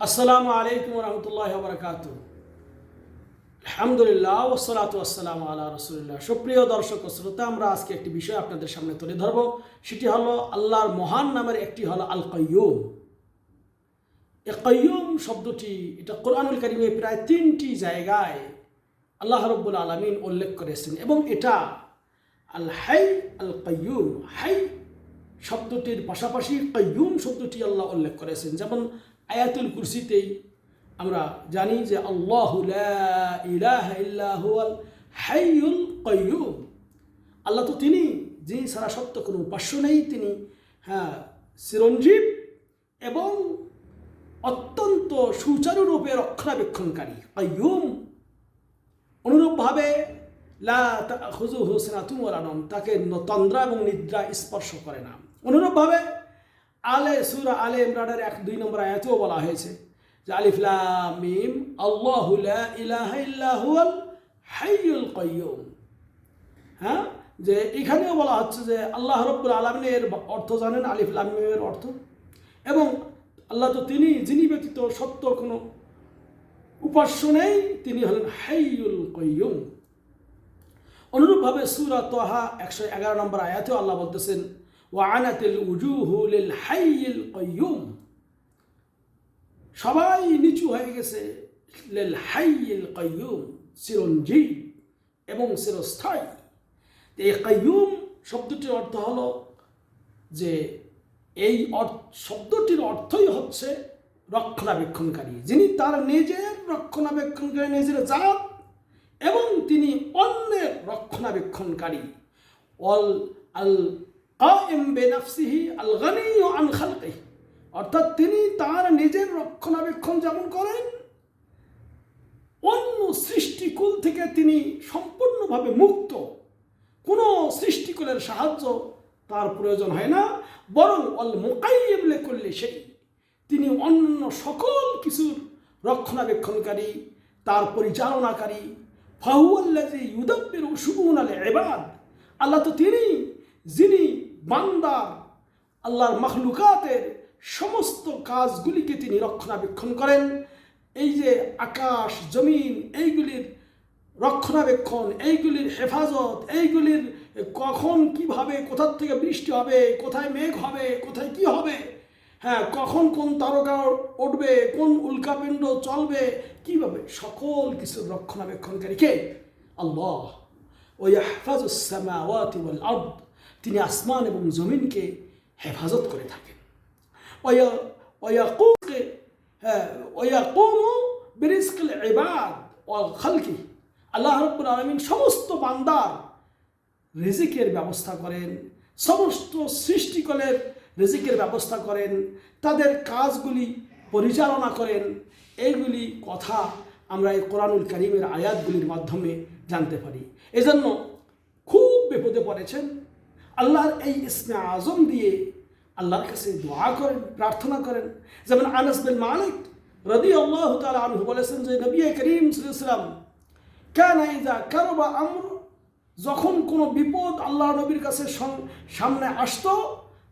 আসসালামু আলাইকুম রহমতুল্লাহি ওয়া বারাকাতুহু। আলহামদুলিল্লাহ ওয়াসসালাতু ওয়াসসালামু আলা রাসূলিল্লাহ। সুপ্রিয় দর্শক ও শ্রোতা, আমরা আজকে একটি বিষয় আপনাদের সামনে তুলে ধরব। সেটি হলো আল্লাহর মহান নামের একটি হলো আল কাইয়ুম। এই কাইয়ুম শব্দটি এটা কোরআনুল কারীমে প্রায় ৩টি জায়গায় আল্লাহ রাব্বুল আলামিন উল্লেখ করেছেন এবং এটা আল হাই আল কাইয়ুম, হাই শব্দটির পাশাপাশি কাইয়ুম শব্দটি আল্লাহ উল্লেখ করেছেন। যেমন আয়াতুল কুরসিতেই আমরা জানি যে আল্লাহু লা ইলাহা ইল্লা হুয়াল হাইয়ুল কাইয়ুম, আল্লাহ তো তিনি যিনি ছাড়া সত্য কোনো উপাস্য নেই, তিনি চিরঞ্জীব এবং অত্যন্ত সুচারুরূপে রক্ষণাবেক্ষণকারী কাইয়ুম। অনুরূপভাবে লা তাখুযুহু সিনাতুন ওয়ালা নাওম, তাকে তন্দ্রা এবং নিদ্রা স্পর্শ করে না। অনুরূপভাবে সূরা আলে ইমরানের 1-2 নম্বর আয়াতেও বলা হয়েছে যে আলিফ লাম মিম আল্লাহু লা ইলাহা ইল্লা হুয়াল হাইয়ুল কাইয়ুম। যে এখানেও বলা হচ্ছে যে আল্লাহ রাব্বুল আলামিনের অর্থ জানেন, আলিফ লাম মিমের অর্থ, এবং আল্লাহ তো তিনি যিনি ব্যতীত সত্য কোনো উপাস্য নেই, তিনি হলেন হাইয়ুল কাইয়ুম। অনুরূপভাবে সূরা তাহা 111 নম্বর আয়াতেও আল্লাহ বলতেছেন ওয়ানাতিল উজুহু লিল হাইয়িল কাইয়ুম, সবাই নিচু হয়ে গেছে লিল হাইয়িল কাইয়ুম, চিরঞ্জীব এবং চিরস্থায়ী। এই কাইয়ুম শব্দটির অর্থ হলো যে এই শব্দটির অর্থই হচ্ছে রক্ষণাবেক্ষণকারী, যিনি তার নিজের রক্ষণাবেক্ষণকারী, নিজের জাত, এবং তিনি অন্যের রক্ষণাবেক্ষণকারী। আল কায়েম বিনাফসিহি আল গানিয়্যু আন খালকিহি, অর্থাৎ তিনি তার নিজের রক্ষণাবেক্ষণ যেমন করেন, অন্য সৃষ্টিকুল থেকে তিনি সম্পূর্ণভাবে মুক্ত। কোনো সৃষ্টিকুলের সাহায্য তার প্রয়োজন হয় না, বরং আল মুকাইয়্যিম লিকুল্লি শাই, তিনি অন্য সকল কিছুর রক্ষণাবেক্ষণকারী, তার পরিচালনাকারী। ফাহুয়াল্লাযী ইউদাব্বিরু শুউনাল ইবাদ, আল্লাহ তো তিনি যিনি বান্দার, আল্লাহর মাখলুকাতের সমস্ত কাজগুলিকে তিনি রক্ষণাবেক্ষণ করেন। এই যে আকাশ জমিন, এইগুলির রক্ষণাবেক্ষণ, এইগুলির হেফাজত, এইগুলির কখন কিভাবে কোথার থেকে বৃষ্টি হবে, কোথায় মেঘ হবে, কোথায় কি হবে, কখন কোন তারকা উঠবে, কোন উল্কাপিণ্ড চলবে, কিভাবে, সকল কিছুর রক্ষণাবেক্ষণকারী কে? আল্লাহ। ওয়াহফাজুস সামাওয়াতি ওয়াল আরদ, তিনি আসমান এবং জমিনকে হেফাজত করে থাকেন। ওয়ায়াকুমু বিরিজকিল ইবাদ ওয়া খালকিহি, আল্লাহ রাব্বুল আলামিন সমস্ত বান্দার রিজিকের ব্যবস্থা করেন, সমস্ত সৃষ্টিকুলের রিজিকের ব্যবস্থা করেন, তাদের কাজগুলি পরিচালনা করেন। এইগুলি কথা আমরা এই কোরআনুল কারীমের আয়াতগুলির মাধ্যমে জানতে পারি। এজন্য খুব বিপদে পড়েছেন, আল্লাহর এই ইসমে আজম দিয়ে আল্লাহর কাছে দোয়া করেন, প্রার্থনা করেন। যেমন আনাস বিন মালিক রাদিয়াল্লাহু তাআলা আনহু বলেছেন যে নবী করিম সাল্লাল্লাহু আলাইহি ওয়াসাল্লাম কানা ইযা কারাবা আমর, যখন কোনো বিপদ আল্লাহ নবীর কাছে সামনে আসতো,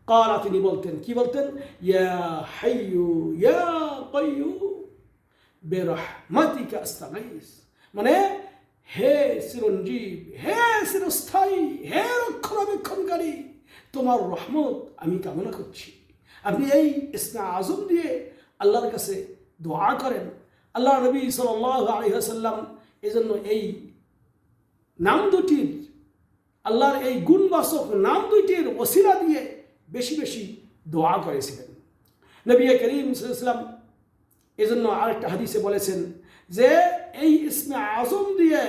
কালা, তিনি বলতেন, কি বলতেন? ইয়া হাইয়ু ইয়া কাইয়ুম বিরহমাতিকা আস্তাগীস, মানে হে চিরঞ্জীব, হে চিরস্থায়ী, হে রক্ষণাবেক্ষণকারী, তোমার রহমত আমি কামনা করছি। আপনি এই ইসমে আজম দিয়ে আল্লাহর কাছে দোয়া করেন। আল্লাহ নবী সাল্লাল্লাহু আলাইহি ওয়াসাল্লাম এজন্য এই নাম দুটির, আল্লাহর এই গুণবাচক নাম দুইটির ওসিলা দিয়ে বেশি বেশি দোয়া করেছিলেন। নবী করিম সাল্লাল্লাহু আলাইহি ওয়াসাল্লাম এজন্য আরেকটা হাদিসে বলেছেন যে এই ইসমে আজম দিয়ে,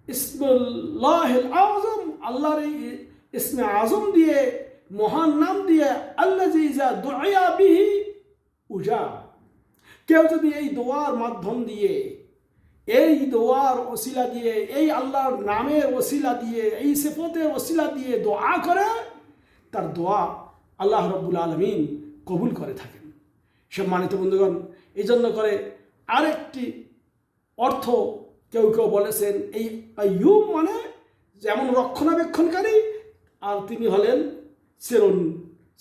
ইসমুল্লাহিল আযম, আল্লাহর এই ইসমে আজম দিয়ে, মহান নাম দিয়ে, আল্লাযী ইযা দুইয়া বিহি উজাব, কেউ যদি এই দোয়ার মাধ্যম দিয়ে, এই দোয়ার ওসিলা দিয়ে, এই আল্লাহর নামের ওসিলা দিয়ে, এই সিফতের ওসিলা দিয়ে দোয়া করে, তার দোয়া আল্লাহ রাব্বুল আলামিন কবুল করে থাকেন। সম্মানিত বন্ধুগণ, এই জন্য করে আরেকটি অর্থ কেউ কেউ বলেছেন এই কাইয়ুম মানে যেমন রক্ষণাবেক্ষণকারী, আর তিনি হলেন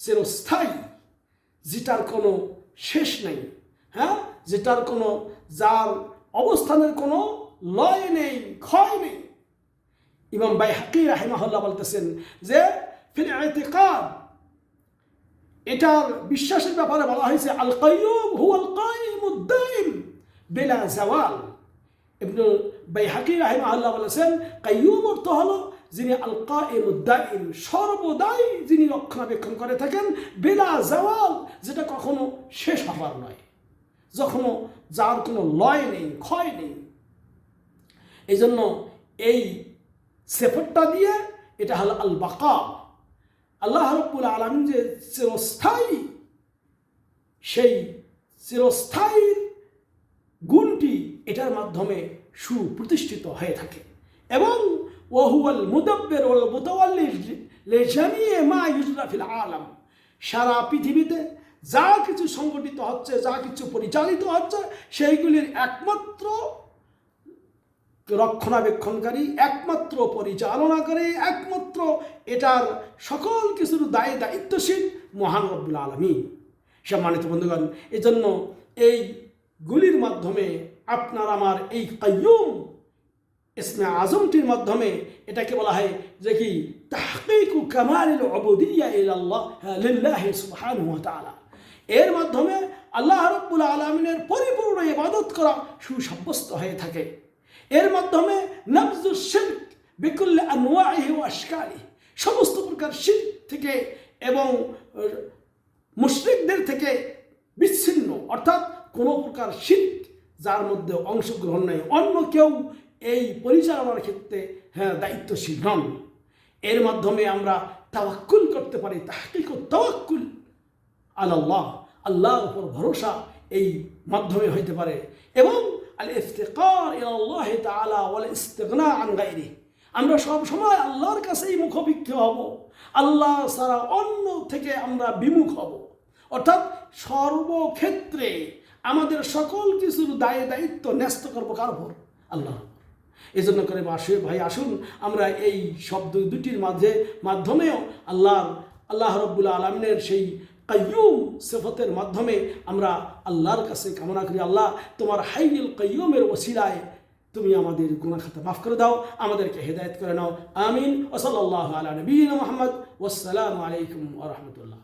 চিরস্থায়ী, যেটার কোনো শেষ নাই। যেটার কোনো, যার অবস্থানের কোনো লয় নেই, ক্ষয় নেই। ইমাম বাইহাকি রাহিমাহুল্লাহ বলতেছেন যে ফিল ইতিকাদ, এটার বিশ্বাসের ব্যাপারে বলা হয়েছে আল কাইয়ুম হুয়াল কাইমুদ দাইম বিলা জাওয়াল। ইবনে বাইহাকি রাহিমাহুল্লাহ বলেছেন কাইয়ুম অর্থ হলো যিনি আল কাইমুদ দাইম, সর্বদাই যিনি রক্ষণাবেক্ষণ করে থাকেন, বিলা জাওয়াল, যেটা কখনো শেষ হবার নয়, যখনও যার কোনো লয় নেই, ক্ষয় নেই। এই জন্য এই সেফরটা দিয়ে এটা হলো আল বাকা, আল্লাহ রাব্বুল আলামিন যে চিরস্থায়ী, সেই চিরস্থায়ী গুণটি এটার মাধ্যমে সুপ্রতিষ্ঠিত হয়ে থাকে। এবং ওয়াহুয়াল মুদাব্বির ওয়াল মুতাওয়াল্লি লিজামিই মা ইউজরা ফিল আলাম, সারা পৃথিবীতে যা কিছু সংগঠিত হচ্ছে, যা কিছু পরিচালিত হচ্ছে, সেইগুলির একমাত্র রক্ষণাবেক্ষণকারী, একমাত্র পরিচালনাকারী, একমাত্র এটার সকল কিছুর দায়িত্বশীল মহান রব্বুল আলামিন। সম্মানিত বন্ধুগণ, এজন্য এইগুলির মাধ্যমে আপনার আমার এই কাইয়ুম ইসমে আজমটির মাধ্যমে এটাকে বলা হয় যে কি তাহকিকু কামালিল উবুদিয়্যা ইলাল্লাহ লিল্লাহি সুবহানাহু ওয়া তাআলা। এর মাধ্যমে আল্লাহ রাব্বুল আলামিনের পরিপূর্ণ ইবাদত করা সুসাব্যস্ত হয়ে থাকে। এর মাধ্যমে নাবজুশ শিরক বিকুল্লি আনওয়াইহি ওয়া আশকালিহি, সমস্ত প্রকার শিরক থেকে এবং মুশরিকদের থেকে বিচ্ছিন্ন, অর্থাৎ কোনো প্রকার শিরক যার মধ্যে অংশগ্রহণ নেই, অন্য কেউ এই পরিচালনার ক্ষেত্রে দায়িত্বশীল নন। এর মাধ্যমে আমরা তাওয়াক্কুল করতে পারি, তাহকিকুত তাওয়াক্কুল আলাল্লাহ, আল্লাহর উপর ভরসা এই মাধ্যমে হইতে পারে। এবং আল ইফতিকার ইলাল্লাহ তাআলা ওয়াল ইস্তিগনা আন গায়রিহি, আমরা সব সময় আল্লাহর কাছেই মুখবিক্ষ হব, আল্লাহ ছাড়া অন্য থেকে আমরা বিমুখ হব। অর্থাৎ সর্বক্ষেত্রে আমাদের সকল কিছুর দায়িত্ব ন্যস্ত করবো কার উপর? আল্লাহ। এই জন্য করে ভাই আসুন আমরা এই শব্দ দুটির মাধ্যমেও আল্লাহ রাব্বুল আলামিনের সেই কাইয়ুম সিফতের মাধ্যমে আমরা আল্লাহর কাছে কামনা করি, আল্লাহ তোমার হাইয়ুল কাইয়ুমের ওসিলায় তুমি আমাদের গুনাহ খাতা মাফ করে দাও, আমাদেরকে হেদায়েত করে নাও। আমিন। ওয়া সাল্লাল্লাহু আলা নবিয়িনা মুহাম্মদ। ওয়াসসালামু আলাইকুম ওয়া রাহমাতুল্লাহ।